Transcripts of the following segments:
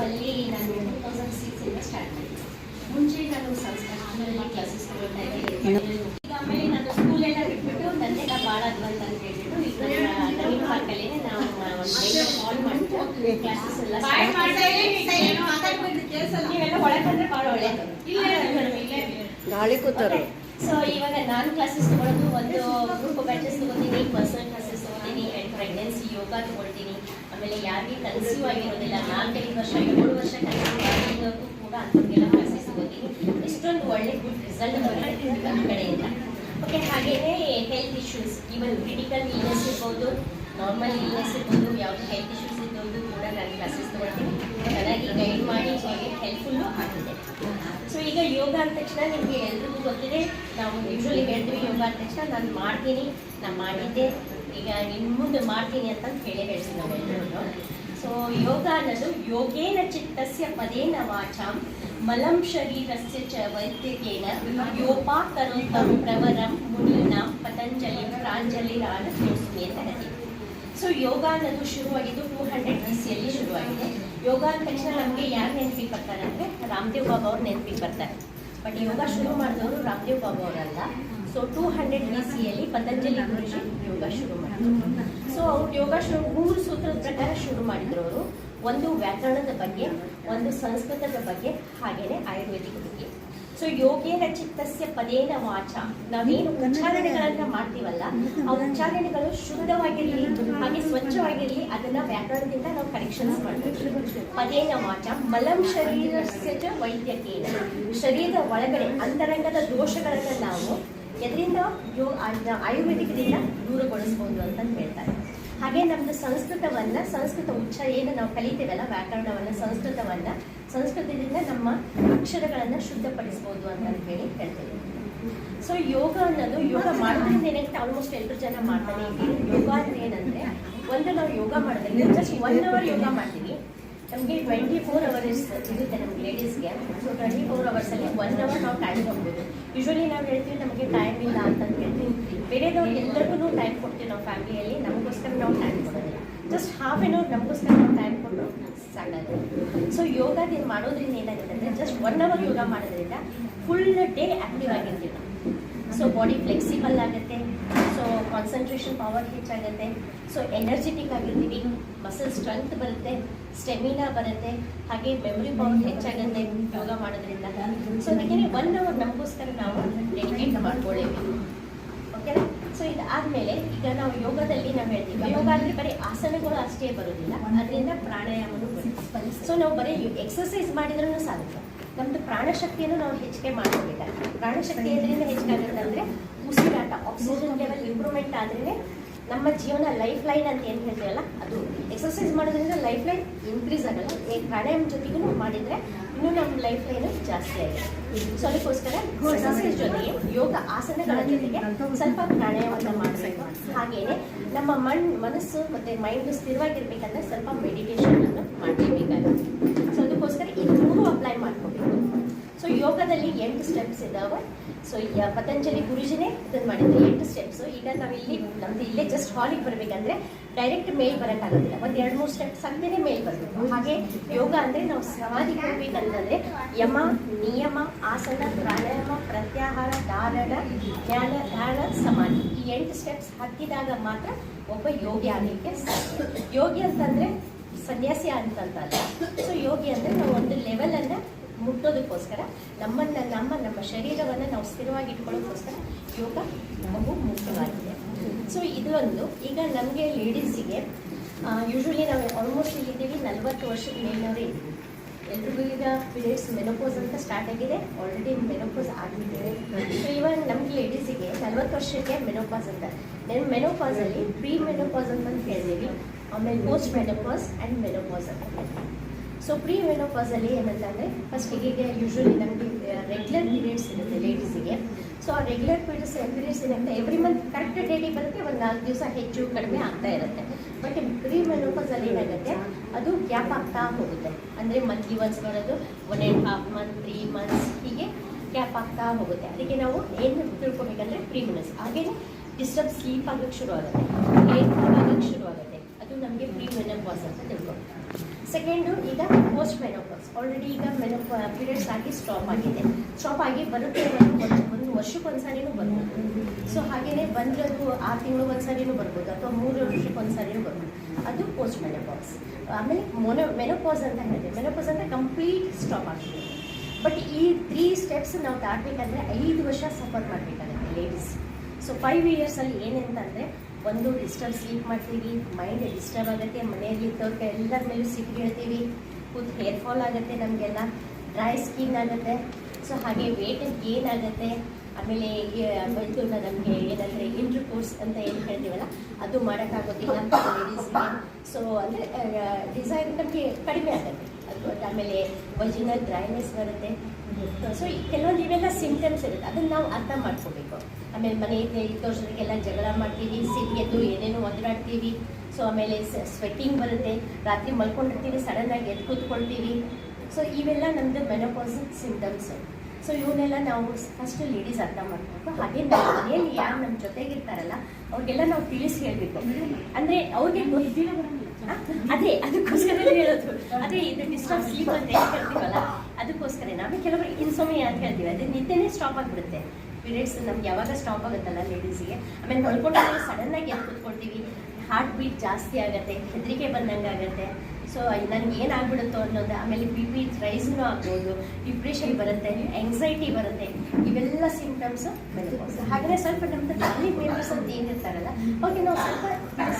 ಅಲ್ಲಿ ನಾನು 2006 ಸ್ಟಾರ್ಟ್ ಮಾಡಿದ್ದೆ. ಮುಂಚೆ ನಾನು ಸಂಸ್ಕೃತ ಕ್ಲಾಸಸ್ ತಗೊಳ್ತಾ ಇದ್ದೆ. ಆಮೇಲೆ ನಾನು ಸ್ಕೂಲೆಲ್ಲ ಬಿಟ್ಬಿಟ್ಟು ತಂದೆ ಭಾಳ ಅದ್ವಂತ ಅಂತ ಹೇಳ್ಬಿಟ್ಟು ಈಗ ನವೀನ್ ಪಾರ್ಕಲ್ಲಿ ನಾವು ಕಾಲ್ ಮಾಡಿಬಿಟ್ಟು ಕ್ಲಾಸಸ್ ಎಲ್ಲ ನೀವೆಲ್ಲ ಒಳಗೆ ಬಂದರೆ ಭಾಳ ಒಳ್ಳೆಯದು. ಗಾಳಿ ಕೂತಾರೆ. ಸೊ ಇವಾಗ ನಾನು ಕ್ಲಾಸಸ್ ತಗೊಳ್ಳೋದು ಒಂದು ಗ್ರೂಪ್ ಬ್ಯಾಚಸ್ ತಗೋತೀನಿ, ಪರ್ಸನಲ್ ಕ್ಲಾಸಸ್ ತಗೋತೀನಿ, ಆ್ಯಂಡ್ ಪ್ರೆಗ್ನೆನ್ಸಿ ಯೋಗ ತಗೊಳ್ತೀನಿ. ಆಮೇಲೆ ಯಾರಿಗೆ ಕನ್ಸೀವ್ ಆಗಿರೋದಿಲ್ಲ 4-5 ವರ್ಷ 7 ವರ್ಷ ಕನ್ಸೀವ್ ಆಗಿರೋದು ಕೂಡ ಅಂಥವ್ರಿಗೆಲ್ಲ ಕ್ಲಾಸಸ್ ತಗೋತೀನಿ. ಇಷ್ಟೊಂದು ಒಳ್ಳೆ ಗುಡ್ ರಿಸಲ್ಟ್ ಬರುತ್ತೆ ನಮ್ಮ ಕಡೆಯಿಂದ. ಓಕೆ, ಹಾಗೆಯೇ health issues, even critical illness ಇರ್ಬೋದು, ನಾರ್ಮಲ್ ಇಲ್ನೆಸ್ ಇರ್ಬೋದು, ಯಾವುದು ಹೆಲ್ತ್ ಇಶ್ಯೂಸ್ ಇದ್ದದ್ದು ಕೂಡ ನಾನು ಕ್ಲಾಸಸ್ ತಗೊಳ್ತೀನಿ. ಚೆನ್ನಾಗಿ ಗೈಡ್ ಮಾಡಿ ನಿಮಗೆ ಹೆಲ್ಪ್ಫುಲ್ಲು ಆಗಿದೆ. ಸೊ ಈಗ ಯೋಗ ಅಂದ ತಕ್ಷಣ ನಿಮಗೆ ಎಲ್ರಿಗೂ ಗೊತ್ತಿದೆ, ನಾವು ಯೂಶ್ವಲಿ ಹೇಳ್ತೀವಿ ಯೋಗ ಅಂದ ತಕ್ಷಣ ನಾನು ಮಾಡ್ತೀನಿ, ನಾನು ಮಾಡಿದ್ದೆ, ಈಗ ಇನ್ನು ಮುಂದೆ ಮಾಡ್ತೀನಿ ಅಂತ ಹೇಳಿ ಹೇಳ್ತೀವಿ ನಾವು ಎಲ್ಲರೂ. ಸೊ ಯೋಗ ಅನ್ನೋದು ಯೋಗೇನ ಚಿತ್ತಸ್ಯ ಪದೇನ ವಾಚಾಂ ಮಲಂ ಶರೀರಸ್ಯ ಚ ವೈದ್ಯಕೇನ ಯೋಪಾಕರೋತ್ತಂ ಪ್ರವರಂ ಮುನೀನಾಂ ಪತಂಜಲಿ ಪ್ರಾಂಜಲಿರಾನ ತೋರಿಸ್ತೀನಿ ಅಂತ ಹೇಳ್ತೀವಿ. ಸೊ ಯೋಗ ಅನ್ನೋದು ಶುರುವಾಗಿದ್ದು 200 BCಯಲ್ಲಿ ಶುರುವಾಗಿದೆ. ಯೋಗ ಅಂದ ತಕ್ಷಣ ನಮಗೆ ಯಾರು ನೆನಪಿಗೆ ಬರ್ತಾರೆ ಅಂದರೆ ರಾಮದೇವ್ ಬಾಬಾ ಅವ್ರು ನೆನಪಿಗೆ ಬರ್ತಾರೆ. ಬಟ್ ಯೋಗ ಶುರು ಮಾಡಿದವರು ರಾಮದೇವ್ ಬಾಬಾ ಅವರಲ್ಲ. ಸೊ 200 BCಯಲ್ಲಿ ಪತಂಜಲಿ ಗುರುಜಿ ಯೋಗ ಶುರು ಮಾಡಿದ್ರು. ಸೊ ಅವ್ರು ಯೋಗ 3 ಸೂತ್ರದ ಪ್ರಕಾರ ಶುರು ಮಾಡಿದ್ರು ಅವರು. ಒಂದು ವ್ಯಾಕರಣದ ಬಗ್ಗೆ, ಒಂದು ಸಂಸ್ಕೃತದ ಬಗ್ಗೆ, ಹಾಗೇನೆ ಆಯುರ್ವೇದಿಕ್ ಬಗ್ಗೆ. ಸೊ ಯೋಗೇನ ಚಿತ್ತಸ್ಯ ಪದೇನ ವಾಚ, ನಾವೇನು ಉಚ್ಚಾರಣೆಗಳನ್ನ ಮಾಡ್ತೀವಲ್ಲ ಆ ಉಚ್ಚಾರಣೆಗಳು ಶುದ್ಧವಾಗಿರಲಿ, ಹಾಗೆ ಸ್ವಚ್ಛವಾಗಿರಲಿ, ಅದನ್ನ ವ್ಯಾಕರಣದಿಂದ ನಾವು ಕರೆಕ್ಷನ್ಸ್ ಮಾಡ್ತೀವಿ. ಪದೇನ ವಾಚ ಮಲಂ ಶರೀರಸ್ಯ ಚ ವೈದ್ಯಕೇನ, ಶರೀರದ ಒಳಗಡೆ ಅಂತರಂಗದ ದೋಷಗಳನ್ನ ನಾವು ಎದರಿಂದ ಆಯುರ್ವೇದಿಕದಿಂದ ದೂರಗೊಳಿಸ್ಬೋದು ಅಂತ ಹೇಳ್ತಾರೆ. ಹಾಗೆ ನಮ್ದು ಸಂಸ್ಕೃತ ಉಚ್ಚ ಏನು ನಾವು ಕಲಿತೀವಲ್ಲ ವ್ಯಾಕರಣವನ್ನ, ಸಂಸ್ಕೃತದಿಂದ ನಮ್ಮ ಅಕ್ಷರಗಳನ್ನ ಶುದ್ಧಪಡಿಸ್ಬೋದು ಅಂತ ಹೇಳಿ ಹೇಳ್ತೀವಿ. ಸೊ ಯೋಗ ಅನ್ನೋದು, ಯೋಗ ಮಾಡೋದ್ರಿಂದ ಏನಂటే ಆಲ್ಮೋಸ್ಟ್ ಎಲ್ಲರೂ ಜನ ಮಾಡ್ತಾನೆ ಇದ್ದೀವಿ. ಯೋಗ ಅಂದ್ರೆ ಏನಂದ್ರೆ, ಒಂದು ನಾವು ಯೋಗ ಮಾಡಿದ್ರೆ ಜಸ್ಟ್ 1 hour ಯೋಗ ಮಾಡ್ತೀವಿ, ನಮಗೆ 24 hours ಇರುತ್ತೆ ನಮ್ಗೆ ಲೇಡೀಸ್ಗೆ. ಸೊ 24 hours-ಅಲ್ಲಿ 1 hour ನಾವು ಟೈಮ್ ಕೊಡ್ಬೋದು. ಯೂಶ್ವಲಿ ನಾವು ಹೇಳ್ತೀವಿ ನಮಗೆ ಟೈಮ್ ಇಲ್ಲ ಅಂತ ಹೇಳ್ತೀವಿ. ಬೇರೆದವ್ರಿಗೆ ಎಲ್ಲರಿಗೂ ಟೈಮ್ ಕೊಡ್ತೀವಿ ನಾವು ಫ್ಯಾಮಿಲಿಯಲ್ಲಿ, ನಮಗೋಸ್ಕರ ನಾವು ಟೈಮ್ ಕೊಡೋದಿಲ್ಲ. ಜಸ್ಟ್ ½ an hour ನಮಗೋಸ್ಕರ ನಾವು ಟೈಮ್ ಕೊಟ್ಟು ಸಾಕಾಗುತ್ತೆ. ಸೊ ಯೋಗದಿಂದ ಮಾಡೋದ್ರಿಂದ ಏನಾಗುತ್ತೆ ಅಂದರೆ, ಜಸ್ಟ್ 1 hour ಯೋಗ ಮಾಡೋದ್ರಿಂದ ಫುಲ್ ಡೇ ಆ್ಯಕ್ಟಿವ್ ಆಗಿರ್ತೀವಿ. ಸೊ ಬಾಡಿ ಫ್ಲೆಕ್ಸಿಬಲ್ ಆಗುತ್ತೆ, ಸೊ ಕಾನ್ಸಂಟ್ರೇಷನ್ ಪವರ್ ಹೆಚ್ಚಾಗುತ್ತೆ, ಸೊ ಎನರ್ಜೆಟಿಕ್ ಆಗಿರ್ತೀವಿ, ಮಸಲ್ ಸ್ಟ್ರೆಂತ್ ಬರುತ್ತೆ, ಸ್ಟೆಮಿನಾ ಬರುತ್ತೆ, ಹಾಗೆ ಮೆಮೊರಿ ಪವರ್ ಹೆಚ್ಚಾಗುತ್ತೆ ಯೋಗ ಮಾಡೋದ್ರಿಂದ. ಸೊ ಅದಕ್ಕೆ 1 hour ನಮಗೋಸ್ಕರ ನಾವು ಡೆಡಿಕೇಟ್ ಮಾಡ್ಕೊಳ್ಳೇಬೇಕು. ಓಕೆನಾ? ಸೊ ಇದಾದಮೇಲೆ ಈಗ ನಾವು ಯೋಗದಲ್ಲಿ ನಾವು ಹೇಳ್ತೀವಿ, ಯೋಗ ಅಂದರೆ ಬರೀ ಆಸನಗಳು ಅಷ್ಟೇ ಬರೋದಿಲ್ಲ, ಅದರಿಂದ ಪ್ರಾಣಾಯಾಮನೂ ಬರುತ್ತೆ. ಸೊ ನಾವು ಬರೀ ಎಕ್ಸರ್ಸೈಸ್ ಮಾಡಿದ್ರೂ ಸಾಧ್ಯ. ನಮ್ಮದು ಪ್ರಾಣಶಕ್ತಿಯನ್ನು ನಾವು ಹೆಚ್ಚಿಗೆ ಮಾಡ್ಕೋಬೇಕಾಗುತ್ತೆ. ಪ್ರಾಣಶಕ್ತಿ ಎದರಿಂದ ಹೆಚ್ಚಾಗುತ್ತೆ ಅಂದರೆ ಉಸಿರಾಟ, ಆಕ್ಸಿಜನ್ ಲೆವೆಲ್ ಇಂಪ್ರೂವ್ಮೆಂಟ್ ಆದ್ರೇ ನಮ್ಮ ಜೀವನ ಲೈಫ್ ಲೈನ್ ಅಂತ ಏನು ಹೇಳ್ತೀವಲ್ಲ ಅದು. ಎಕ್ಸರ್ಸೈಸ್ ಮಾಡೋದ್ರಿಂದ ಲೈಫ್ ಲೈನ್ ಇನ್ಕ್ರೀಸ್ ಆಗಲ್ಲ, ಪ್ರಾಣಾಯಾಮ ಜೊತೆಗೂ ಮಾಡಿದರೆ ಇನ್ನೂ ನಮ್ಮ ಲೈಫ್ ಲೈನು ಜಾಸ್ತಿ ಆಗಿದೆ. ಸೊ ಅದಕ್ಕೋಸ್ಕರ ಎಕ್ಸರ್ಸೈಸ್ ಜೊತೆಗೆ ಯೋಗ ಆಸನಗಳ ಜೊತೆಗೆ ಸ್ವಲ್ಪ ಪ್ರಾಣಾಯಾಮವನ್ನು ಮಾಡಬೇಕು. ಹಾಗೆಯೇ ನಮ್ಮ ಮನಸ್ಸು ಮತ್ತು ಮೈಂಡ್ ಸ್ಥಿರವಾಗಿರ್ಬೇಕಂದ್ರೆ ಸ್ವಲ್ಪ ಮೆಡಿಟೇಷನನ್ನು ಮಾಡಲೇಬೇಕಾಗುತ್ತೆ. ಸೊ ಅದಕ್ಕೋಸ್ಕರ ಈ 3 ಅಪ್ಲೈ ಮಾಡ್ಕೋಬೇಕು. ಸೊ ಯೋಗದಲ್ಲಿ 8 ಸ್ಟೆಪ್ಸ್ ಇದ್ದಾವೆ. ಸೊ ಈಗ ಪತಂಜಲಿ ಗುರುಜಿನೇ ಇದನ್ನು ಮಾಡಿದ್ರು 8 ಸ್ಟೆಪ್ಸು. ಈಗ ನಾವು ನಮ್ದು ಇಲ್ಲೇ ಜಸ್ಟ್ ಹಾಲಿಗೆ ಬರಬೇಕಂದ್ರೆ ಡೈರೆಕ್ಟ್ ಮೇಲ್ ಬರೋಕ್ಕಾಗೋದಿಲ್ಲ, ಒಂದು 2-3 ಸ್ಟೆಪ್ಸ್ ಆಗ್ತೇನೆ ಮೇಲ್ ಬರಬೇಕು. ಹಾಗೆ ಯೋಗ ಅಂದರೆ ನಾವು ಸಮಾಧಿ ಹೋಗ್ಬೇಕಂತಂದರೆ ಯಮ, ನಿಯಮ, ಆಸನ, ಪ್ರಾಣಾಯಾಮ, ಪ್ರತ್ಯಾಹಾರ, ಧಾರಣ, ಜ್ಞಾನ, ಧ್ಯಾನ, ಸಮಾಧಿ, ಈ 8 ಸ್ಟೆಪ್ಸ್ ಹತ್ತಿದಾಗ ಮಾತ್ರ ಒಬ್ಬ ಯೋಗಿ ಆಗಲಿಕ್ಕೆ ಸಾಧ್ಯ. ಯೋಗಿ ಅಂತಂದರೆ ಸನ್ಯಾಸಿ ಅಂತಂತಲ್ಲ. ಸೊ ಯೋಗಿ ಅಂದರೆ ನಾವು ಒಂದು ಲೆವೆಲನ್ನು ಮುಟ್ಟೋದಕ್ಕೋಸ್ಕರ ನಮ್ಮ ಶರೀರವನ್ನು ನಾವು ಸ್ಥಿರವಾಗಿ ಇಟ್ಕೊಳ್ಳೋಕ್ಕೋಸ್ಕರ ಯೋಗ ಬಹು ಮುಖ್ಯವಾಗಿದೆ. ಸೊ ಇದೊಂದು. ಈಗ ನಮಗೆ ಲೇಡೀಸಿಗೆ ಯೂಶ್ವಲಿ ನಾವು ಆಲ್ಮೋಸ್ಟ್ ಇಲ್ಲಿದ್ದೀವಿ 40 ವರ್ಷದ ಮೇಲಿನವರೇ ಎಲ್ರಿಗೂ ಈಗ ಪೀರಿಯಡ್ಸ್ ಮೆನೋಪೋಸ್ ಅಂತ ಸ್ಟಾರ್ಟ್ ಆಗಿದೆ, ಆಲ್ರೆಡಿ ಮೆನೋಪೋಸ್ ಆಗಿದ್ದೇವೆ. ಸೊ ಇವಾಗ ನಮ್ಗೆ ಲೇಡೀಸಿಗೆ 40 ವರ್ಷಕ್ಕೆ ಮೆನೋಪಾಸ್ ಅಂತ. ಮೆನೋಪಾಸಲ್ಲಿ ಪ್ರೀ ಮೆನೋಪಾಸ್ ಅಂತ ಹೇಳ್ತೀವಿ, ಆಮೇಲೆ ಪೋಸ್ಟ್ ಮೆನೋಪಾಸ್ ಆ್ಯಂಡ್ ಮೆನೋಪಾಸ್ ಅಂತ ಹೇಳ್ತೀವಿ. ಸೊ ಪ್ರೀ ಮೆನೋಪಾಸಲ್ಲಿ ಏನಂತಂದರೆ ಫಸ್ಟಿಗೆ ಯೂಶ್ವಲಿ ನಮಗೆ ರೆಗ್ಯುಲರ್ ಪೀರಿಯಡ್ಸ್ ಇರುತ್ತೆ ಲೇಡೀಸಿಗೆ. ಸೊ ಆ ರೆಗ್ಯುಲರ್ ಪೀರಿಯಡ್ಸ್ ಏನಂತ ಎವ್ರಿ ಮಂತ್ ಕರೆಕ್ಟ್ ಡೇಟಿಗೆ ಬರುತ್ತೆ, ಒಂದು 4 ದಿವಸ ಹೆಚ್ಚು ಕಡಿಮೆ ಆಗ್ತಾ ಇರುತ್ತೆ. ಬಟ್ ಪ್ರೀ ಮೆನೋಪಾಸಲ್ಲಿ ಏನಾಗುತ್ತೆ, ಅದು ಗ್ಯಾಪ್ ಆಗ್ತಾ ಹೋಗುತ್ತೆ. ಅಂದರೆ ಮಂತ್ಲಿ ಒನ್ಸ್ ಬರೋದು, 1.5 months 3 months ಹೀಗೆ ಗ್ಯಾಪ್ ಆಗ್ತಾ ಹೋಗುತ್ತೆ. ಅದಕ್ಕೆ ನಾವು ಏನು ತಿಳ್ಕೊಬೇಕಂದ್ರೆ ಪ್ರೀ ಮೆನೋಪಾಸ್. ಹಾಗೆಯೇ ಡಿಸ್ಟರ್ಬ್ ಸ್ಲೀಪ್ ಆಗೋಕ್ಕೆ ಶುರು ಆಗುತ್ತೆ, ಏರ್ ಫಾಲ್ ಆಗೋಕ್ಕೆ ಶುರು ಆಗುತ್ತೆ, ಅದು ನಮಗೆ ಪ್ರೀ ಮೆನೋಪಾಸ್ ಅಂತ ತಿಳ್ಕೊಬೇಕು. ಸೆಕೆಂಡು ಈಗ ಪೋಸ್ಟ್ ಮೆನೋಪಾಸ್. ಆಲ್ರೆಡಿ ಈಗ ಪೀರಿಯಡ್ಸ್ ಆಗಿ ಸ್ಟಾಪ್ ಆಗಿದೆ. ಸ್ಟಾಪ್ ಆಗಿ ಬರುತ್ತೆ ಒಂದು ವರ್ಷಕ್ಕೊಂದ್ಸಾರಿನೂ ಬರ್ಬೋದು. ಸೊ ಹಾಗೆಯೇ ಬಂದಿರೋದು 6 ತಿಂಗಳು ಒಂದ್ಸಾರಿನೂ ಬರ್ಬೋದು, ಅಥವಾ 3 ವರ್ಷಕ್ಕೆ ಒಂದ್ಸಾರಿನೂ ಬರ್ಬೋದು. ಅದು ಪೋಸ್ಟ್ ಮೆನೋಪಾಸ್. ಆಮೇಲೆ ಮೆನೋಪಾಸ್ ಅಂತ ಹೇಳಿದೆ. ಮೆನೋಪಾಸ್ ಅಂದರೆ ಕಂಪ್ಲೀಟ್ ಸ್ಟಾಪ್ ಆಗಿದೆ. ಬಟ್ ಈ 3 ಸ್ಟೆಪ್ಸ್ ನಾವು ದಾಟಬೇಕಂದ್ರೆ 5 ವರ್ಷ ಸಫರ್ ಮಾಡಬೇಕಾಗುತ್ತೆ ಲೇಡೀಸ್. ಸೊ 5 ಇಯರ್ಸಲ್ಲಿ ಏನಂತಂದರೆ, ಒಂದು ಡಿಸ್ಟರ್ಬ್ ಸ್ಲೀಪ್ ಮಾಡ್ತೀವಿ, ಮೈಂಡ್ ಡಿಸ್ಟರ್ಬ್ ಆಗುತ್ತೆ, ಮನೆಯಲ್ಲಿ ಇದ್ದವ್ರಿಗೆ ಎಲ್ಲರ ಮೇಲೂ ಸಿಟ್ಟು ಹೇಳ್ತೀವಿ, ಕೂತ್ ಹೇರ್ ಫಾಲ್ ಆಗುತ್ತೆ, ನಮಗೆಲ್ಲ ಡ್ರೈ ಸ್ಕಿನ್ ಆಗುತ್ತೆ. ಸೊ ಹಾಗೆ ವೇಟ್ ಗೇನ್ ಆಗುತ್ತೆ. ಆಮೇಲೆ ಇದು ನಮಗೆ ಏನಂದರೆ ಇಂಟರ್ಕೋರ್ಸ್ ಅಂತ ಏನು ಹೇಳ್ತೀವಲ್ಲ, ಅದು ಮಾಡೋಕ್ಕಾಗೋದಿಲ್ಲ ಲೇಡೀಸ್ಗೆ. ಸೊ ಅಂದರೆ ಡಿಸೈರ್ ನಮಗೆ ಕಡಿಮೆ ಆಗುತ್ತೆ. ಅದು ಆಮೇಲೆ ವಜಿನಲ್ ಡ್ರೈನೆಸ್ ಬರುತ್ತೆ. ಸೊ ಕೆಲವೊಂದು ಇವೆಲ್ಲ ಸಿಂಟಮ್ಸ್ ಇರುತ್ತೆ, ಅದನ್ನು ನಾವು ಅರ್ಥ ಮಾಡ್ಕೋಬೇಕು. ಆಮೇಲೆ ಮನೆ ಇದ್ದವ್ರ ಜೊತೆಗೆಲ್ಲ ಜಗಳ ಮಾಡ್ತೀವಿ, ಸಿಟ್ಟಿಗೆದ್ದು ಏನೇನೋ ಒದರಾಡ್ತೀವಿ. ಸೊ ಆಮೇಲೆ ಸ್ವೆಟ್ಟಿಂಗ್ ಬರುತ್ತೆ, ರಾತ್ರಿ ಮಲ್ಕೊಂಡಿರ್ತೀವಿ, ಸಡನ್ನಾಗಿ ಎದ್ದು ಕೂತ್ಕೊಳ್ತೀವಿ. ಸೊ ಇವೆಲ್ಲ ನಮ್ಮದು ಮೆನೋಪಾಸ್ ಸಿಂಟಮ್ಸು. ಸೊ ಇವನ್ನೆಲ್ಲ ನಾವು ಫಸ್ಟ್ ಲೇಡೀಸ್ ಅರ್ಥ ಮಾಡಬೇಕು. ಹಾಗೆ ನಾವು ಮನೆಯಲ್ಲಿ ಯಾರು ನಮ್ಮ ಜೊತೆಗಿರ್ತಾರಲ್ಲ ಅವ್ರಿಗೆಲ್ಲ ನಾವು ತಿಳಿಸಿ ಹೇಳಬೇಕು. ಅಂದರೆ ಅವ್ರಿಗೆ ಅದೇ ಅದಕ್ಕೋಸ್ಕರ ಹೇಳೋದು. ಅದೇ ಇದು ಡಿಸ್ಟರ್ಬ್ ಸ್ಲೀಪ್ ಅಂತ ಏನು ಹೇಳ್ತೀವಲ್ಲ, ಅದಕ್ಕೋಸ್ಕರ ನಾವು ಕೆಲವರು ಇನ್ಸೋಮಿಯಾ ಅಂತ ಹೇಳ್ತೀವಿ. ಅದೇ ನಿದ್ದೆನೇ ಸ್ಟಾಪ್ ಆಗಿಬಿಡುತ್ತೆ. ಪೀರಿಯಡ್ಸ್ ನಮ್ಗೆ ಯಾವಾಗ ಸ್ಟಾಪ್ ಆಗುತ್ತಲ್ಲ ಲೇಡೀಸಿಗೆ, ಆಮೇಲೆ ಹೊಳ್ಕೊಂಡು ಸಡನ್ನಾಗಿ ಎದ್ದು ಕೂತ್ಕೊಳ್ತೀವಿ, ಹಾರ್ಟ್ ಬೀಟ್ ಜಾಸ್ತಿ ಆಗುತ್ತೆ, ಹೆದರಿಕೆ ಬಂದಂಗೆ ಆಗುತ್ತೆ. ಸೊ ನನಗೆ ಏನಾಗ್ಬಿಡುತ್ತೋ ಅನ್ನೋದು. ಆಮೇಲೆ ಬಿ ರೈಸ್ನೂ ಆಗ್ಬೋದು, ಡಿಪ್ರೆಷನ್ ಬರುತ್ತೆ, ಎಂಗ್ಸೈಟಿ ಬರುತ್ತೆ. ಇವೆಲ್ಲ ಸಿಂಪ್ಟಮ್ಸು ಮೆನೋಪಾಸ್. ಹಾಗೆಯೇ ಸ್ವಲ್ಪ ನಮ್ಮದು ಫ್ಯಾಮಿಲಿ ಮೆಂಬರ್ಸ್ ಅಂತ ಏನಿರ್ತಾರಲ್ಲ ಅವ್ರಿಗೆ ನಾವು ಸ್ವಲ್ಪ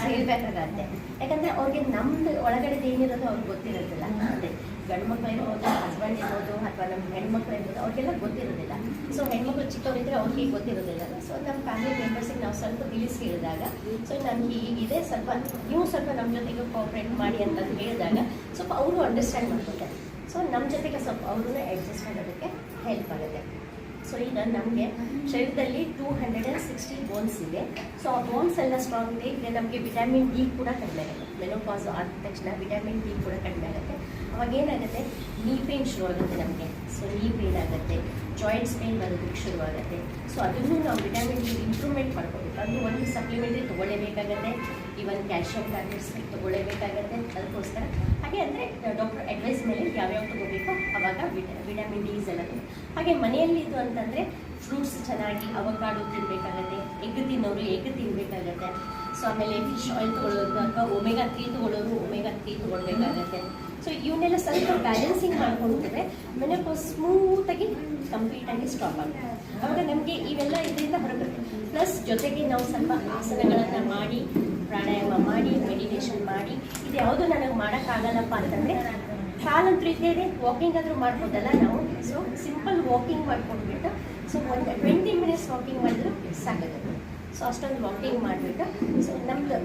ಹೇಳ್ಬೇಕಾಗತ್ತೆ. ಯಾಕಂದರೆ ಅವ್ರಿಗೆ ನಮ್ಮದು ಒಳಗಡೆದು ಏನಿರೋದು ಅವ್ರಿಗೆ ಗೊತ್ತಿರೋದಿಲ್ಲ. ಅದೇ ಗಂಡು ಮಕ್ಕಳು ಇರ್ಬೋದು, ಹಸ್ಬೆಂಡ್ ಇರ್ಬೋದು, ಅಥವಾ ನಮ್ಮ ಹೆಣ್ಮಕ್ಳು ಇರ್ಬೋದು, ಅವ್ರಿಗೆಲ್ಲ ಗೊತ್ತಿರೋದಿಲ್ಲ. ಸೊ ಹೆಣ್ಮಕ್ಳು ಚಿಕ್ಕವರಿದ್ದರೆ ಅವ್ರಿಗೆ ಗೊತ್ತಿರೋದಿಲ್ಲ. ಸೊ ನಮ್ಮ ಫ್ಯಾಮಿಲಿ ಮೆಂಬರ್ಸಿಗೆ ನಾವು ಸ್ವಲ್ಪ ತಿಳಿಸಿ ಹೇಳಿದಾಗ, ಸೊ ನಮ್ಗೆ ಹೀಗಿದೆ, ಸ್ವಲ್ಪ ನೀವು ಸ್ವಲ್ಪ ನಮ್ಮ ಜೊತೆಗೆ ಕೋಆಪ್ರೇಟ್ ಮಾಡಿ ಅಂತ ಹೇಳಿದಾಗ ಸ್ವಲ್ಪ ಅವರು ಅಂಡರ್ಸ್ಟ್ಯಾಂಡ್ ಮಾಡ್ಕೊತಾರೆ. ಸೊ ನಮ್ಮ ಜೊತೆಗೆ ಸ್ವಲ್ಪ ಅವ್ರೂ ಅಡ್ಜಸ್ಟ್ ಮಾಡೋದಕ್ಕೆ ಹೆಲ್ಪ್ ಆಗುತ್ತೆ. ಸೊ ಈಗ ನಮಗೆ ಶರೀರದಲ್ಲಿ 260 ಬೋನ್ಸ್ ಇದೆ. ಸೊ ಆ ಬೋನ್ಸ್ ಎಲ್ಲ ಸ್ಟ್ರಾಂಗ್ ಇದೆ. ಈಗ ನಮಗೆ ವಿಟಮಿನ್ ಡಿ ಕೂಡ ಕಡಿಮೆ ಆಗುತ್ತೆ. ಮೆನೋಪಾಸ್ ಆದ ತಕ್ಷಣ ವಿಟಮಿನ್ ಡಿ ಕೂಡ ಕಡಿಮೆ ಆಗುತ್ತೆ. ಅವಾಗ ಏನಾಗುತ್ತೆ, ನೀ ಪೇನ್ ಶುರುವಾಗುತ್ತೆ ನಮಗೆ. ಸೊ ನೀ ಪೇನ್ ಆಗುತ್ತೆ, ಜಾಯಿಂಟ್ಸ್ ಪೇನ್ ಬರೋದಕ್ಕೆ ಶುರುವಾಗುತ್ತೆ. ಸೊ ಅದನ್ನು ನಾವು ವಿಟಮಿನ್ ಡಿ ಇಂಪ್ರೂವ್ಮೆಂಟ್ ಮಾಡ್ಕೋಬೇಕು. ಅದು ಒಂದು ಸಪ್ಲಿಮೆಂಟ್ರಿ ತೊಗೊಳ್ಳೇಬೇಕಾಗತ್ತೆ. ಈವನ್ ಕ್ಯಾಲ್ಶಿಯಂ ಟ್ಯಾಬ್ಲೆಟ್ಸ್ ತೊಗೊಳ್ಳೇಬೇಕಾಗತ್ತೆ. ಅದಕ್ಕೋಸ್ಕರ ಹಾಗೆ ಅಂದರೆ ಡಾಕ್ಟರ್ ಅಡ್ವೈಸ್ ಮೇಲೆ ಯಾವ್ಯಾವ ತೊಗೋಬೇಕು ಅವಾಗ ವಿಟಮಿನ್ ಡಿಸ್ ಎಲ್ಲ ಹಾಗೆ ಮನೆಯಲ್ಲಿ ಇದು ಅಂತಂದರೆ ಫ್ರೂಟ್ಸ್ ಚೆನ್ನಾಗಿ ಅವಕಾಡೋ ತಿನ್ನಬೇಕಾಗತ್ತೆ. ಎಗ್ ತಿನ್ನೋರು ಎಗ್ ತಿನ್ನಬೇಕಾಗತ್ತೆ. ಸೊ ಆಮೇಲೆ ಫಿಶ್ ಆಯಿಲ್ ತೊಗೊಳ್ಳೋದು ಅಥವಾ ಒಮೆಗಾ 3 ತೊಗೊಳ್ಳೋರು ಒಮೆಗಾ 3 ತೊಗೊಳ್ಬೇಕಾಗತ್ತೆ. ಸೊ ಇವನ್ನೆಲ್ಲ ಸ್ವಲ್ಪ ಬ್ಯಾಲೆನ್ಸಿಂಗ್ ಮಾಡ್ಕೊಂಡ್ರೆ ಮೆನೋಪಾಸ್ ಸ್ಮೂತಾಗಿ ಕಂಪ್ಲೀಟಾಗಿ ಸ್ಟಾಪ್ ಆಗುತ್ತೆ. ಆವಾಗ ನಮಗೆ ಇವೆಲ್ಲ ಇದರಿಂದ ಹೊರಬರುತ್ತೆ. ಪ್ಲಸ್ ಜೊತೆಗೆ ನಾವು ಸ್ವಲ್ಪ ಆಸನಗಳನ್ನು ಮಾಡಿ, ಪ್ರಾಣಾಯಾಮ ಮಾಡಿ, ಮೆಡಿಟೇಷನ್ ಮಾಡಿ, ಇದು ಯಾವುದು ನನಗೆ ಮಾಡೋಕ್ಕಾಗಲ್ಲಪ್ಪ ಅಂತಂದರೆ ಕಾಲಂತೂ ಇದ್ದೇನೆ, ವಾಕಿಂಗ್ ಆದರೂ ಮಾಡ್ಬೋದಲ್ಲ ನಾವು. ಸೊ ಸಿಂಪಲ್ ವಾಕಿಂಗ್ ಮಾಡ್ಕೊಂಡ್ಬಿಟ್ಟು ಸೊ ಒಂದು 20 ಮಿನಿಟ್ಸ್ ವಾಕಿಂಗ್ ಮಾಡಿದ್ರು ಸಾಕಾಗುತ್ತೆ. ಸೊ ಅಷ್ಟೊಂದು ವಾಕಿಂಗ್ ಮಾಡಿಬಿಟ್ಟು ಸೊ ನಮ್ಮದು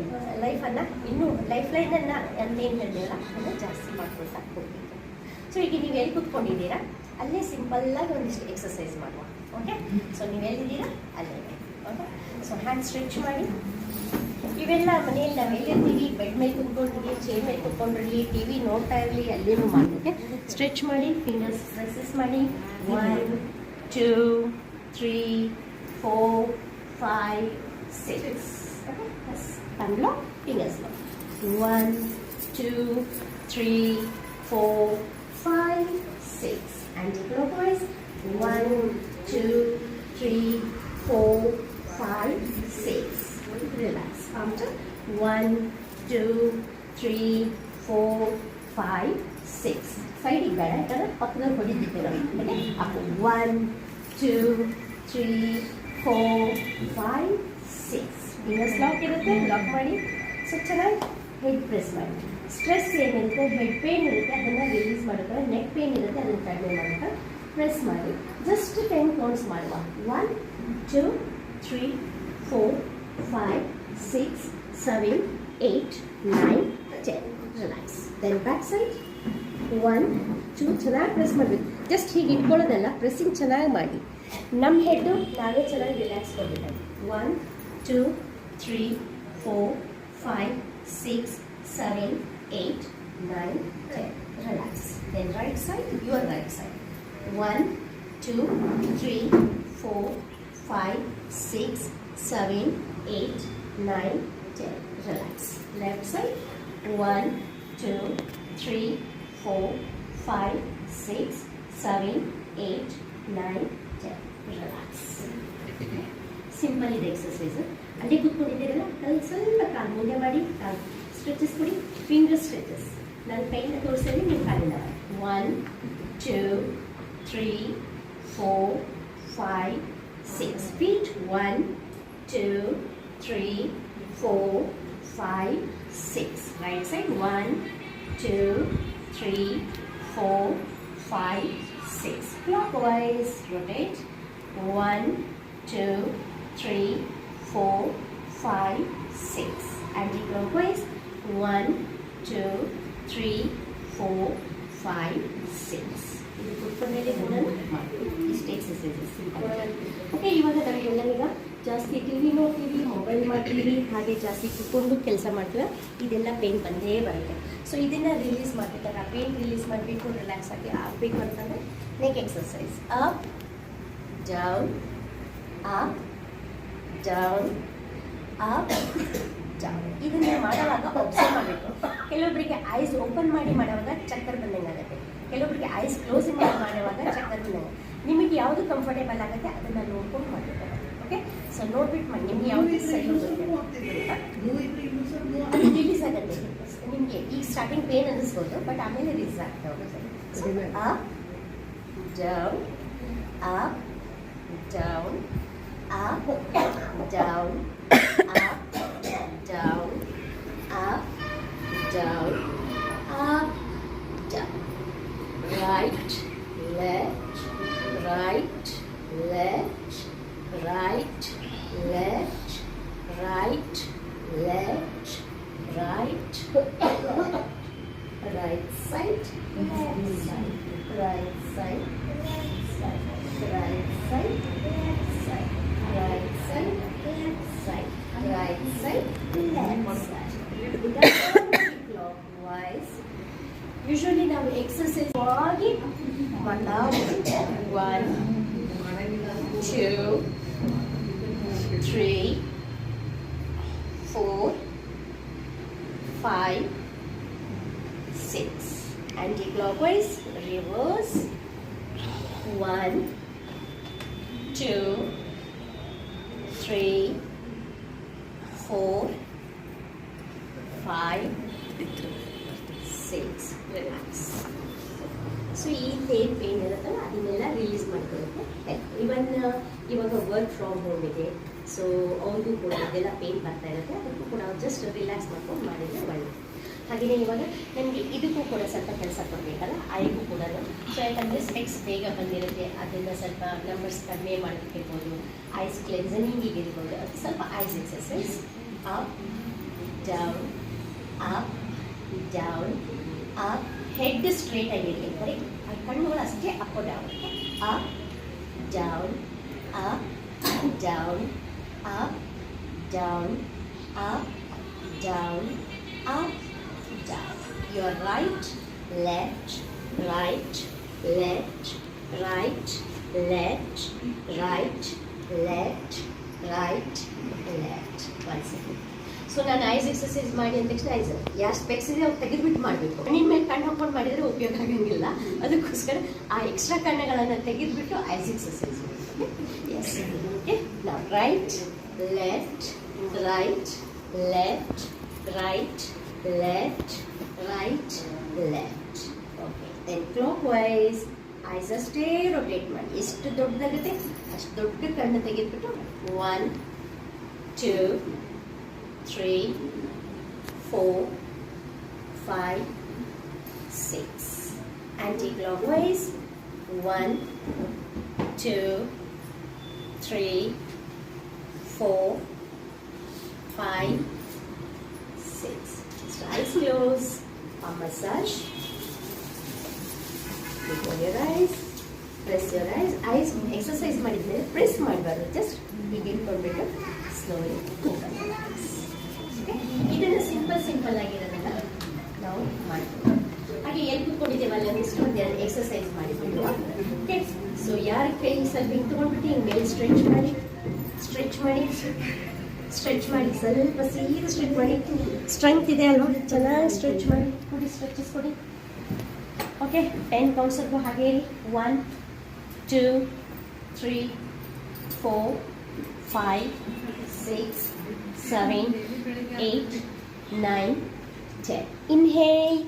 ಲೈಫನ್ನು ಇನ್ನೂ ಲೈಫ್ ಲೈನನ್ನು ಅಂತ ಏನು ಹೇಳಿದೆಯಲ್ಲ ಅದನ್ನು ಜಾಸ್ತಿ ಮಾಡ್ಕೊಳ್ತಾ ಹೋಗ್ಬೇಕು. ಸೊ ಈಗ ನೀವು ಎಲ್ಲಿ ಕೂತ್ಕೊಂಡಿದ್ದೀರಾ ಅಲ್ಲೇ ಸಿಂಪಲ್ಲಾಗಿ ಒಂದಿಷ್ಟು ಎಕ್ಸಸೈಸ್ ಮಾಡುವ. ಓಕೆ, ಸೊ ನೀವು ಎಲ್ಲಿದ್ದೀರಾ ಅಲ್ಲೇ. ಓಕೆ, ಸೊ ಹ್ಯಾಂಡ್ ಸ್ಟ್ರೆಚ್ ಮಾಡಿ. ಇವೆಲ್ಲ ಮನೆಯಲ್ಲಿ ನಾವು ಎಲ್ಲಿರ್ತೀವಿ, ಬೆಡ್ ಮೇಲೆ ಕುತ್ಕೊಂಡಿರಲಿ, ಚೇರ್ ಮೇಲೆ ಕುತ್ಕೊಂಡಿರಲಿ, ಟಿ ವಿ ನೋಡ್ತಾ ಇರಲಿ, ಅಲ್ಲೇನೂ ಮಾಡೋಕ್ಕೆ ಸ್ಟ್ರೆಚ್ ಮಾಡಿ, ಫಿಂಗರ್ಸ್ ಪ್ರೆಸಸ್ ಮಾಡಿ. 1 2 3 4 5 6. Okay, yes. Thumb lock, fingers lock. 1 2 3 4 5 6. Anti-clockwise. 1 2 3 4 5 6. Relax. After 1 2 3 4 5 6. Side ಬೇಡ, ಯಾಕಂದರೆ ಪಕ್ಕದಲ್ಲಿ ಹೊಡಿತಿದ್ದೀರ. ಓಕೆ, ಅಪ್ಪ 1 2 3 4 5 6. ಫಿಂಗರ್ಸ್ ಲಾಕ್ ಇರುತ್ತೆ, ಲಾಕ್ ಮಾಡಿ. ಸೊ ಚೆನ್ನಾಗಿ ಹೆಡ್ ಪ್ರೆಸ್ ಮಾಡಿ. ಸ್ಟ್ರೆಸ್ ಏನಿರುತ್ತೆ, ಹೆಡ್ ಪೇನ್ ಇರುತ್ತೆ, ಅದನ್ನು ರಿಲೀಸ್ ಮಾಡುತ್ತಾರೆ. ನೆಕ್ ಪೇನ್ ಇರುತ್ತೆ, ಅದನ್ನು ಕಡಿಮೆ ಮಾಡುತ್ತಾರೆ. ಪ್ರೆಸ್ ಮಾಡಿ. ಜಸ್ಟ್ 10 ಕೌಂಟ್ಸ್ ಮಾಡುವ. 1 2 3 4 5 6 7 8 9 10. ರಿಲ್ಯಾಕ್ಸ್. ದೆನ್ ಬ್ಯಾಕ್ ಸೈಡ್ 1 2 ಚೆನ್ನಾಗಿ ಪ್ರೆಸ್ ಮಾಡಬೇಕು. ಜಸ್ಟ್ ಹೀಗೆ ಇಟ್ಕೊಳ್ಳೋದಲ್ಲ, ಪ್ರೆಸ್ಸಿಂಗ್ ಚೆನ್ನಾಗಿ ಮಾಡಿ. ನಮ್ಮ ಹೆಡ್ಡು ನಾವೇ ಚೆನ್ನಾಗಿ ರಿಲ್ಯಾಕ್ಸ್ ಕೊಡಬೇಕು. 1 2 3 4 5 6 7 8 9 10. Relax. Then right side, your right side. 1 2 3 4 5 6 7 8 9 10. Relax. Left side. 1 2 3, 4, 5, 6, 7, 8, 9, 10. Relax. Simple ಇದೆ ಎಕ್ಸಸೈಸ್. ಅಲ್ಲಿ ಕೂತ್ಕೊಂಡಿದ್ದೀರಲ್ಲ, ಅಲ್ಲಿ ಸ್ವಲ್ಪ ಕಾಲು ಮುಂದೆ ಮಾಡಿ, ಕಾಲು ಸ್ಟ್ರೆಚಸ್ ಕೊಡಿ, ಫಿಂಗರ್ ಸ್ಟ್ರೆಚಸ್. ನಾನು ಕೈಯಿಂದ ತೋರಿಸಿದ್ರೆ ನೀವು ಕಾಲಿಂದ ಮಾಡಿ. 1, 2, 3, 4, 5, 6. Feet 1, 2, 3, 4, 5, 6. Right side 1, 2, 3, 4, 5, 6. Clockwise rotate 1, 2, 3, 4, 5, 6. Anti-clockwise 1, 2, 3, 4, 5, 6. ಇದು ಕುತ್ಕೊಂಡೇ ಕೂಡ ಇಷ್ಟು ಎಕ್ಸಸೈಸಸ್. ಓಕೆ, ಇವಾಗ ನಮಗೆಲ್ಲ ಈಗ ಜಾಸ್ತಿ ಟಿವಿ ನೋಡ್ತೀವಿ, ಮೊಬೈಲ್ ಮಾಡ್ತೀವಿ, ಹಾಗೆ ಜಾಸ್ತಿ ಕುತ್ಕೊಂಡು ಕೆಲಸ ಮಾಡ್ತೀವಿ, ಇದೆಲ್ಲ ಪೇನ್ ಬಂದೇ ಬರುತ್ತೆ. ಸೊ ಇದನ್ನು ರಿಲೀಸ್ ಮಾಡಬೇಕಾದ್ರೆ, ಆ ಪೇನ್ ರಿಲೀಸ್ ಮಾಡಬೇಕು, ರಿಲ್ಯಾಕ್ಸ್ ಆಗಿ ಆಗಬೇಕು ಅಂತಂದರೆ neck exercise. Up down, up down, up down. ಇದನ್ನು ಮಾಡುವಾಗ ಅಬ್ಸರ್ವ್ ಮಾಡಬೇಕು. ಕೆಲವೊಬ್ಬರಿಗೆ ಐಸ್ ಓಪನ್ ಮಾಡಿ ಮಾಡುವಾಗ ಚಕ್ಕರ್ ಬಂದಂಗೆ ಆಗುತ್ತೆ, ಕೆಲವೊಬ್ಬರಿಗೆ ಐಸ್ ಕ್ಲೋಸ್ ಮಾಡಿ ಮಾಡುವಾಗ ಚಕ್ಕರ್ ಬಂದಂಗೆ. ನಿಮಗೆ ಯಾವುದು ಕಂಫರ್ಟೇಬಲ್ ಆಗುತ್ತೆ ಅದನ್ನು ನೋಡ್ಕೊಂಡು ಮಾಡಬೇಕು. ಓಕೆ, ಸೊ ನೋಡ್ಬಿಟ್ಟು ಮಾಡಿ, ನಿಮ್ಗೆ ಯಾವುದು ಸರಿ ರಿಲೀಸ್ ಆಗುತ್ತೆ. ನಿಮಗೆ ಈಗ ಸ್ಟಾರ್ಟಿಂಗ್ ಪೇನ್ ಅನ್ನಿಸ್ಬೋದು, ಬಟ್ ಆಮೇಲೆ ರಿಲೀಸ್ ಆಗ್ತಾ ಹೋಗುತ್ತೆ. Up down, up down, up down, up down, up down, up down. Right, left, right, left, right, left, right, left, right, right side, left side, right side, left side, right side, left side, right side, left side, right side, left side. Clockwise. Usually ನಾವು exercise ಆಗಿ ಮಾಡ್ತಾ ಹೋಗ್ತೀವಿ. 1, 2, 3, 4, 5, 6. Anti-clockwise, reverse. 1, 2, 3, 4, 5, 6. Relax. So ಈ pain ಇರುತ್ತಲ್ಲ ಅದನ್ನೆಲ್ಲ release ಮಾಡ್ಕೊಳ್ಳುತ್ತೆ. ಇವಾಗ work from home ಇದೆ, so ಅವ್ರಿಗೂ ಕೂಡ ಇದೆಲ್ಲ ಪೇನ್ ಬರ್ತಾ ಇರುತ್ತೆ, ಅದಕ್ಕೂ ಕೂಡ ಜಸ್ಟ್ ರಿಲ್ಯಾಕ್ಸ್ ಮಾಡ್ಕೊಂಡು ಮಾಡಿದರೆ ಒಳ್ಳೆಯದು. ಹಾಗೆಯೇ ಇವಾಗ ನನಗೆ ಇದಕ್ಕೂ ಕೂಡ ಸ್ವಲ್ಪ ಕೆಲಸ ಕೊಡಬೇಕಲ್ಲ, ಐಗೂ ಕೂಡ. ಸೊ ಯಾಕಂದರೆ ಸ್ಪೆಕ್ಸ್ ಬೇಗ ಬಂದಿರುತ್ತೆ, ಅದನ್ನು ಸ್ವಲ್ಪ ನಂಬರ್ಸ್ ಕಡಿಮೆ ಮಾಡೋದಕ್ಕಿರ್ಬೋದು, ಐಸ್ ಕ್ಲೆನ್ಸನಿಂಗಿಗೆ ಇರ್ಬೋದು, ಅದು ಸ್ವಲ್ಪ ice exercise. Up down, up down, up. Head straight ಆಗಿರಲಿ, ಬರೀ ಕಣ್ಣುಗಳು ಅಷ್ಟೇ up down. Up down, up down, up down, up down, up down. Your right, left, right, left, right, left, right, left, right, left. One second. So ನಾನು ice exercise ಮಾಡಿ ಅಂದ ತಕ್ಷಣ ice ಯಾವ specs ಇದೆ ಅವ್ರು ತೆಗೆದುಬಿಟ್ಟು ಮಾಡಬೇಕು. ಕಣ್ಣಿನ ಮೇಲೆ ಕಣ್ಣು ಹಾಕೊಂಡು ಮಾಡಿದರೆ ಉಪಯೋಗ ಆಗಂಗಿಲ್ಲ, ಅದಕ್ಕೋಸ್ಕರ ಆ ಎಕ್ಸ್ಟ್ರಾ ಕಣ್ಣುಗಳನ್ನು ತೆಗೆದುಬಿಟ್ಟು ಐಸ್ ಎಕ್ಸಸೈಸ್ ಮಾಡಬೇಕು. Yes, okay. ನಾವು right, left, right, left, right, left, right, left. Okay, then clockwise eyes ಅಷ್ಟೇ ರೊಟೇಟ್ ಮಾಡಿ. ಎಷ್ಟು ದೊಡ್ಡದಾಗುತ್ತೆ ಅಷ್ಟು ದೊಡ್ಡ ಕಣ್ಣು ತೆಗೆದುಬಿಟ್ಟು 1, 2, 3, 4, 5, 6. Anti-clockwise 1, 2, 3, 4, 5, 6. Just eyes close. A massage. Open your eyes. Press your eyes. Eyes exercise ಮಾಡಿದ್ರೆ press ಮಾಡಬಾರ್ದು. Just ಹೀಗೆ ಇಟ್ಕೊಂಡ್ಬಿಟ್ಟು slowly open your eyes. ಇದನ್ನು ಸಿಂಪಲ್ ಆಗಿರೋದನ್ನ ನಾವು ಮಾಡ್ತೀವಿ. ಹಾಗೆ ಎಲ್ಲಿ ಕೂತ್ಕೊಂಡಿದ್ದೇವಲ್ಲ ನೆಕ್ಸ್ಟ್ ಒಂದೆರಡು ಎಕ್ಸಸೈಸ್ ಮಾಡಿಬಿಟ್ಟು. ಓಕೆ, ಸೊ ಯಾರ ಕೈ ಸ್ವಲ್ಪ ಹಿಂಗೆ ತೊಗೊಂಡ್ಬಿಟ್ಟು ಹಿಂಗೆ ಮೇಲೆ ಸ್ಟ್ರೆಚ್ ಮಾಡಿ, ಸ್ವಲ್ಪ ಸೀದಾ ಸ್ಟ್ರೆಚ್ ಮಾಡಿ. ಸ್ಟ್ರೆಂತ್ ಇದೆ ಅಲ್ವಾ, ಚೆನ್ನಾಗಿ ಸ್ಟ್ರೆಚ್ ಮಾಡಿ. ಕೊಡಿ, ಸ್ಟ್ರೆಚಸ್ ಕೊಡಿ. ಓಕೆ, 10 ಕೌಂಟ್ಸ್ವರೆಗೂ ಹಾಗೆ ಇರಿ. 1 2 3 4 5 6 7 8 9 10. Inhale,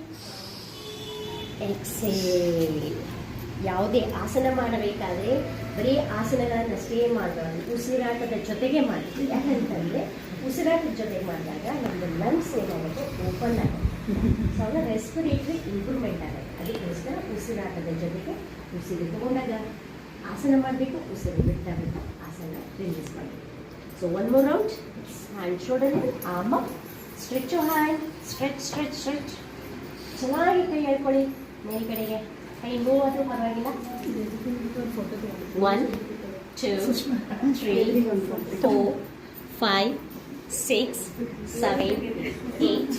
exhale. ಯಾವುದೇ ಆಸನ ಮಾಡಬೇಕಾದ್ರೆ ಬರೀ ಆಸನಗಳನ್ನಷ್ಟೇ ಮಾಡಬಾರ್ದು, ಉಸಿರಾಟದ ಜೊತೆಗೆ ಮಾಡಬೇಕು. ಯಾಕಂತಂದರೆ ಉಸಿರಾಟದ ಜೊತೆಗೆ ಮಾಡಿದಾಗ ನಮ್ಮ ಲಂಗ್ಸ್ ಏನಾಗುತ್ತೆ, ಓಪನ್ ಆಗುತ್ತೆ. ಸೊ ಅವರ ರೆಸ್ಪಿರೇಟರಿ ಇಂಪ್ರೂವ್ಮೆಂಟ್ ಆಗುತ್ತೆ. ಅದಕ್ಕೋಸ್ಕರ ಉಸಿರಾಟದ ಜೊತೆಗೆ ಉಸಿರು ತಗೊಂಡಾಗ ಆಸನ ಮಾಡಬೇಕು, ಉಸಿರು ಬಿಟ್ಟಾಗ ಆಸನ ರಿಲೀಸ್ ಮಾಡಬೇಕು. So 1 more round. Hand shoulder, arm up, stretch your hand, stretch stretch stretch. ಚೆನ್ನಾಗಿ ಕೈ ಹೇಳ್ಕೊಳ್ಳಿ ಮೇಲ್ಗಡೆಗೆ, ಕೈ ಮೂವ್ ಆದರೂ ಪರವಾಗಿಲ್ಲ. 1 2 3 4 5 6 7 8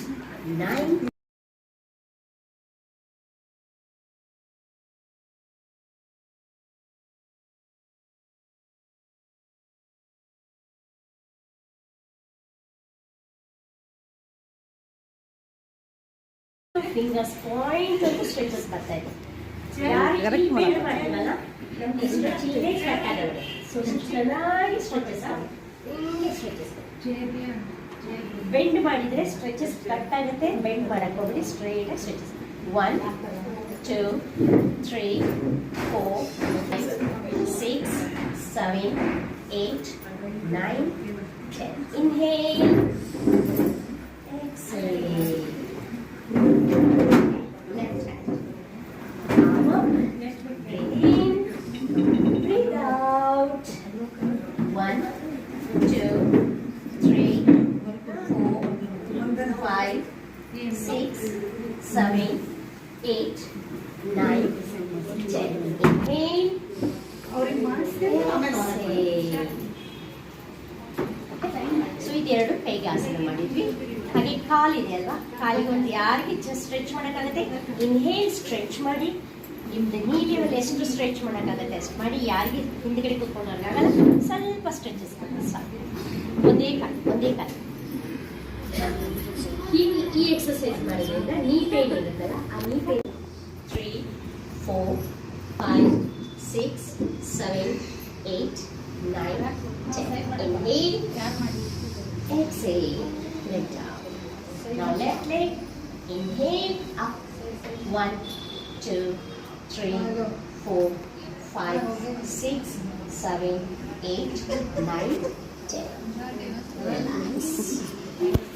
9. ಫಿಂಗರ್ಸ್ ಪಾಯಿಂಟ್ ಅಂತ ಸ್ಟ್ರೆಚಸ್ ಬರ್ತಾ ಇದೆ. ಯಾರು ಈ ಬೆಂಡ್ ಮಾಡಿದ್ರಲ್ಲ ನಮ್ಗೆ ಸ್ಟ್ರೆಚಿಂಗ್ ಸ್ಟಾರ್ಟ್ ಆಗುತ್ತೆ. ಸೊ ಚೆನ್ನಾಗಿ ಸ್ಟ್ರೆಚಸ್ ಮಾಡಿ, ಹಿಂಗೆ ಸ್ಟ್ರೆಚಸ್ ಬೆಂಡ್ ಮಾಡಿದ್ರೆ ಸ್ಟ್ರೆಚಸ್ ಕಟ್ ಆಗುತ್ತೆ. ಬೆಂಡ್ ಮಾಡಕ್ಕೆ ಹೋಗ್ಬಿಡಿ, ಸ್ಟ್ರೈಟ್ ಆಗಿ stretches. 1 2 3 4 5 6 7 8 9 10. Inhale, exhale. Left hand, arm up, breathe in, breathe out. 1 2 3 4 5 6 7 8 9 10. Inhale, exhale. So ಇದೆರಡು ಕೈಗೆ ಆಸನ ಮಾಡಿದ್ವಿ. ಹಾಗೆ ಕಾಲಿದೆ ಅಲ್ವಾ, ಕಾಲಿಗೆ ಒಂದು ಯಾರಿಗೆ ಜಸ್ಟ್ ಸ್ಟ್ರೆಚ್ ಮಾಡೋಕ್ಕಾಗುತ್ತೆ, ಇನ್ಹೇಲ್ ಸ್ಟ್ರೆಚ್ ಮಾಡಿ. ನಿಮ್ದು ನೀ ಲೆವೆಲ್ ಎಷ್ಟು ಸ್ಟ್ರೆಚ್ ಮಾಡೋಕ್ಕಾಗುತ್ತೆ ಅಷ್ಟು ಮಾಡಿ. ಯಾರಿಗೆ ಹಿಂದ್ಗಡೆ ಕೂತ್ಕೊಂಡಾಗಲ್ಲ, ಸ್ವಲ್ಪ ಸ್ಟ್ರೆಚಸ್ ಮಾಡಿ ಸಾಕು. ಒಂದೇ ಕಾಲು. ಹೀಗೆ ಈ ಎಕ್ಸಸೈಸ್ ಮಾಡೋದ್ರಿಂದ ನೀ ಪೇನ್ ಇರುತ್ತಲ್ಲ, ಆ ನೀ pain. 3 4 5 6 7 8 9 10. Inhale, exhale, leg down. Now left leg, inhale, up. 1 2 3 4 5 6 7 8 9 10. Relax.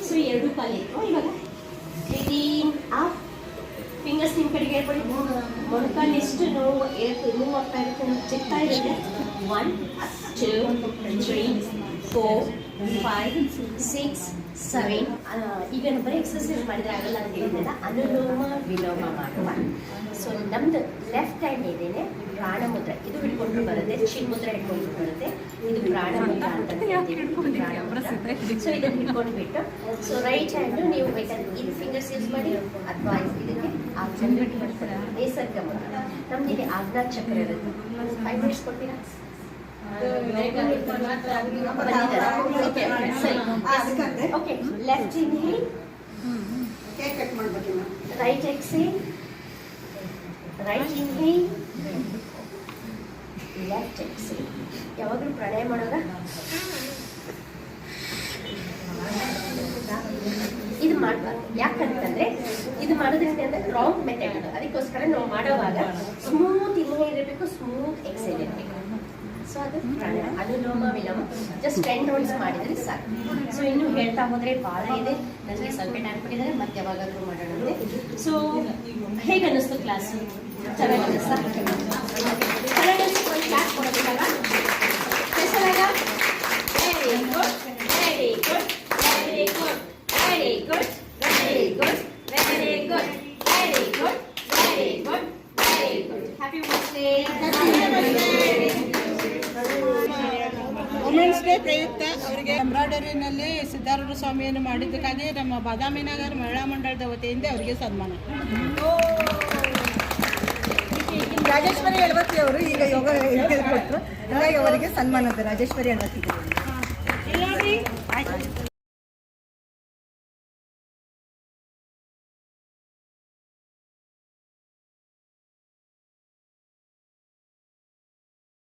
So ಎರಡು ಕಾಲು ಇತ್ತು. ಇವಾಗ breathing up. ಫಿಂಗರ್ಸ್ ನಿಮ್ಮ ಕಡೆಗೆ ಹೇಳ್ಕೊಳ್ಳಿ. ಮೊಣಕಾಲು ಎಷ್ಟು ನೋವು ಆಗ್ತಾ ಇರುತ್ತೆ, ಚಿಕ್ತಾ ಇರುತ್ತೆ. 1 2 3 4 5 6 7. ಈಗ ಬರೀ ಎಕ್ಸರ್ಸೈಸ್ ಮಾಡಿದ್ರೆ ಆಗಲ್ಲ ಅಂತ ಹೇಳಿದ್ನಲ್ಲ, ಅನುಲೋಮ ವಿಲೋಮ ಮಾಡುವ. ಸೊ ನಮ್ದು ಲೆಫ್ಟ್ ಹ್ಯಾಂಡ್ ಏನೇನೆ ಪ್ರಾಣ ಮುದ್ರೆ, ಇದು ಹಿಡ್ಕೊಂಡ್ರು ಬರುತ್ತೆ. ಚಿನ್ ಮುದ್ರೆ ಹಿಡ್ಕೊಂಡ್ರು ಬರುತ್ತೆ. ಇದು ಪ್ರಾಣ ಮುದ್ರ ಅಂತ ಹೇಳ್ತೀವಿ. ಸೊ ಇದನ್ನು ಹಿಡ್ಕೊಂಡ್ಬಿಟ್ಟು, ಸೊ ರೈಟ್ ಹ್ಯಾಂಡು ನೀವು ಬೇಕಾದ್ರೆ ಇದು ಫಿಂಗರ್ಸ್ ಯೂಸ್ ಮಾಡಿ, ಅಥವಾ ಇದಕ್ಕೆ ಆಜ್ಞಾ ಮಾಡ್ತಾರೆ. ನೇಸರ್ಗ ಮುದ್ರ. ನಮ್ದು ಇಲ್ಲಿ ಆಜ್ಞಾ ಚಕ್ರ ಇರುತ್ತೆ. 5 minutes ಕೊಡ್ತೀರಾ? Okay, left inhale, right exhale, right inhale, left exhale. ಯಾವಾಗಲೂ ಪ್ರಾಣಾಯಾಮ ಮಾಡೋದ ಇದು ಮಾಡಬಾರ್ದು. ಯಾಕಂತಂದ್ರೆ ಇದು ಮಾಡೋದ್ರಿಂದ ರಾಂಗ್ ಮೆಥಡ್ ಇದು. ಅದಕ್ಕೋಸ್ಕರ ನಾವು ಮಾಡೋವಾಗ ಸ್ಮೂತ್ ಇನ್ಹೇಲ್ ಇರಬೇಕು, ಸ್ಮೂತ್ ಎಕ್ಸೇಲ್ ಇರಬೇಕು. ಸೊ ಅದು ಪ್ರಾಣಾಯಾಮ, ಅನುಲೋಮ ವಿಲೋಮ. ಜಸ್ಟ್ 10 ರೌಂಡ್ಸ್ ಮಾಡಿದರೆ ಸಾಕು. ಸೊ ಇನ್ನು ಹೇಳ್ತಾ ಹೋದರೆ ಭಾಳ ಇದೆ, ನನಗೆ ಸ್ವಲ್ಪ ಹಾಕ್ಬಿಟ್ಟಿದ್ದಾರೆ, ಮತ್ತೆ ಯಾವಾಗಾದ್ರೂ ಮಾಡೋಣ. ಸೊ ಹೇಗೆ ಅನ್ನಿಸ್ತು ಕ್ಲಾಸು? ಚೆನ್ನಾಗಿ ಅನ್ನಿಸ್ತಾ? ಚೆನ್ನಾಗಿ ಅನ್ನಿಸ್ತು. ಒಂದು ಕ್ಲಾಸ್ ಕೊಡೋದಿಲ್ಲ ಸ್ಪೆಷಲಾಗ? Very good, very good, very good, very good, very good, very good, very good, very good, very good. Happy Wednesday. Women's day ಪ್ರಯುಕ್ತ ಅವರಿಗೆ ಎಂಬ್ರಾಯ್ಡರಿನಲ್ಲಿ ಸಿದ್ಧಾರೂಢ ಸ್ವಾಮಿಯನ್ನು ಮಾಡಿದ್ದಕ್ಕಾಗಿ ನಮ್ಮ ಬಾದಾಮಿ ನಗರ ಮಹಿಳಾ ಮಂಡಳದ ವತಿಯಿಂದ ಅವರಿಗೆ ಸನ್ಮಾನ. ರಾಜೇಶ್ವರಿ ಎಳವತ್ತಿ ಅವರು ಈಗ ಯೋಗ ಕೊಟ್ಟರು, ಹಾಗಾಗಿ ಅವರಿಗೆ ಸನ್ಮಾನದ ರಾಜೇಶ್ವರಿ ಎಳವತ್ತಿ.